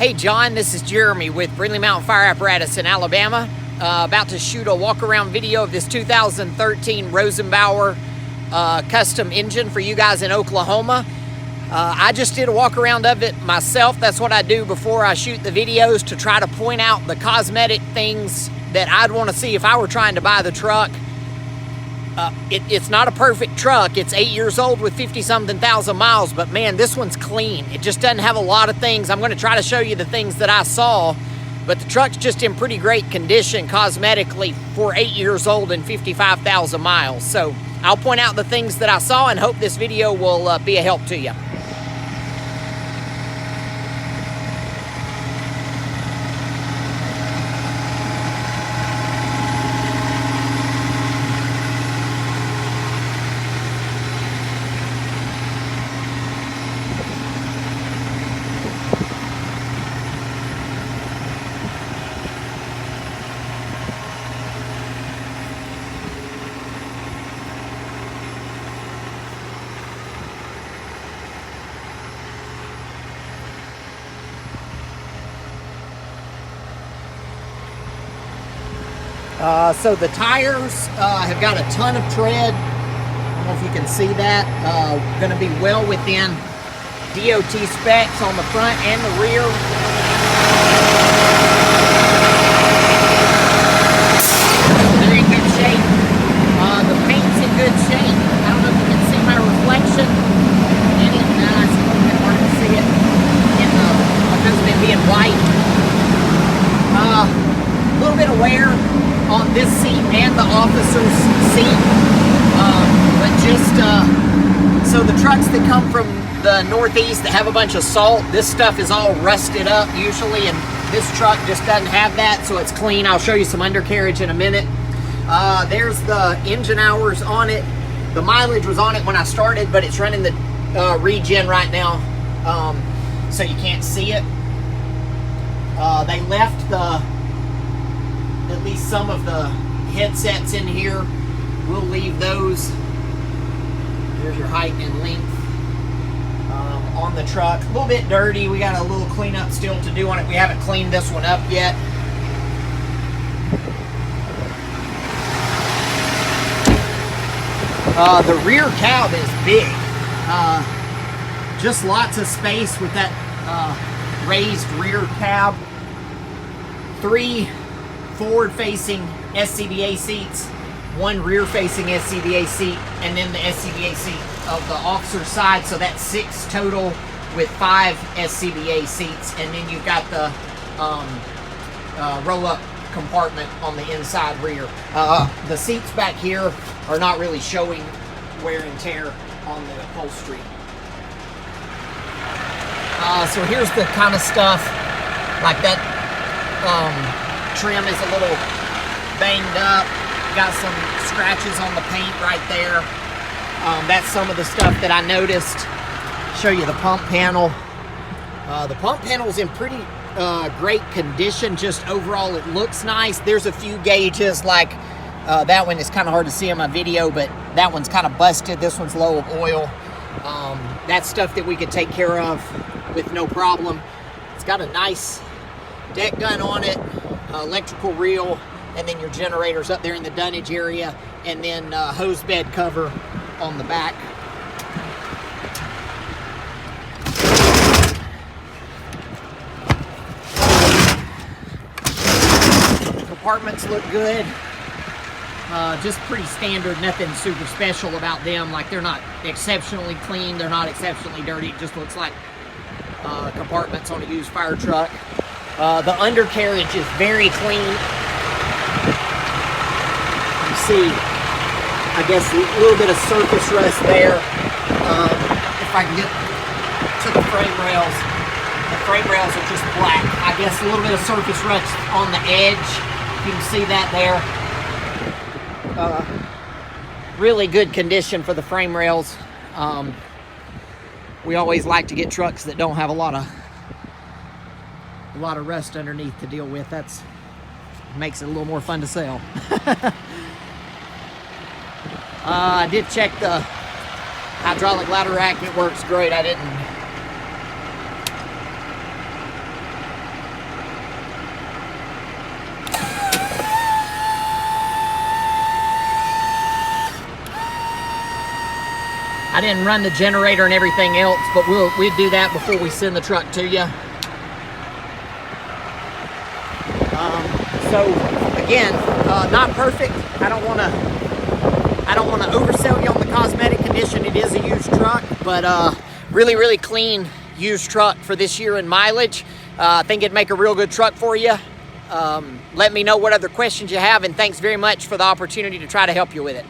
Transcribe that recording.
Hey John, this is Jeremy with Brindley Mountain Fire Apparatus in Alabama. About to shoot a walk-around video of this 2013 Rosenbauer custom engine for you guys in Oklahoma. I just did a walk-around of it myself. That's what I do before I shoot the videos, to try to point out the cosmetic things that I'd want to see if I were trying to buy the truck. It's not a perfect truck. It's 8 years old with 50-something thousand miles, but man, this one's clean. It just doesn't have a lot of things. I'm going to try to show you the things that I saw, but the truck's just in pretty great condition cosmetically for 8 years old and 55,000 miles. So I'll point out the things that I saw and hope this video will be a help to you. So the tires have got a ton of tread. I don't know if you can see that. Going to be well within DOT specs on the front and the rear. They're in good shape. The paint's in good shape. I don't know if you can see my reflection in it. It's a little bit hard to see it because of it being white. A little bit of wear on this seat and the officer's seat, but just so the trucks that come from the Northeast that have a bunch of salt, this stuff is all rusted up usually, and this truck just doesn't have that, so it's clean. I'll show you some undercarriage in a minute. There's the engine hours on it. The mileage was on it when I started, but it's running the regen right now, so you can't see it. They left at least some of the headsets in here. We'll leave those. There's your height and length on the truck. A little bit dirty. We got a little cleanup still to do on it. We haven't cleaned this one up yet. The rear cab is big. Just lots of space with that raised rear cab. 3 forward-facing SCBA seats, 1 rear-facing SCBA seat, and then the SCBA seat of the officer's side, so that's 6 total with 5 SCBA seats, and then you've got the roll-up compartment on the inside rear. The seats back here are not really showing wear and tear on the upholstery. So here's the kind of stuff, like that trim is a little banged up, got some scratches on the paint right there. That's some of the stuff that I noticed. Show you the pump panel. The pump panel's in pretty great condition. Just overall it looks nice. There's a few gauges, like that one is kind of hard to see in my video, but that one's kind of busted. This one's low of oil. That's stuff that we could take care of with no problem. It's got a nice deck gun on it, electrical reel, and then your generators up there in the dunnage area, and then hose bed cover on the back. Compartments look good. Just pretty standard, nothing super special about them. Like, they're not exceptionally clean, they're not exceptionally dirty. It just looks like compartments on a used fire truck. The undercarriage is very clean. You see, I guess, a little bit of surface rust there. If I can get to the frame rails are just black. I guess a little bit of surface rust on the edge. You can see that there. Really good condition for the frame rails. We always like to get trucks that don't have a lot of rust underneath to deal with. That's makes it a little more fun to sell. I did check the hydraulic ladder rack. It works great. I didn't I didn't run the generator and everything else, but we'll do that before we send the truck to you. So again, not perfect. I don't want to oversell you on the cosmetic condition. It is a used truck, but really, really clean used truck for this year in mileage. I think it'd make a real good truck for you. Let me know what other questions you have, and thanks very much for the opportunity to try to help you with it.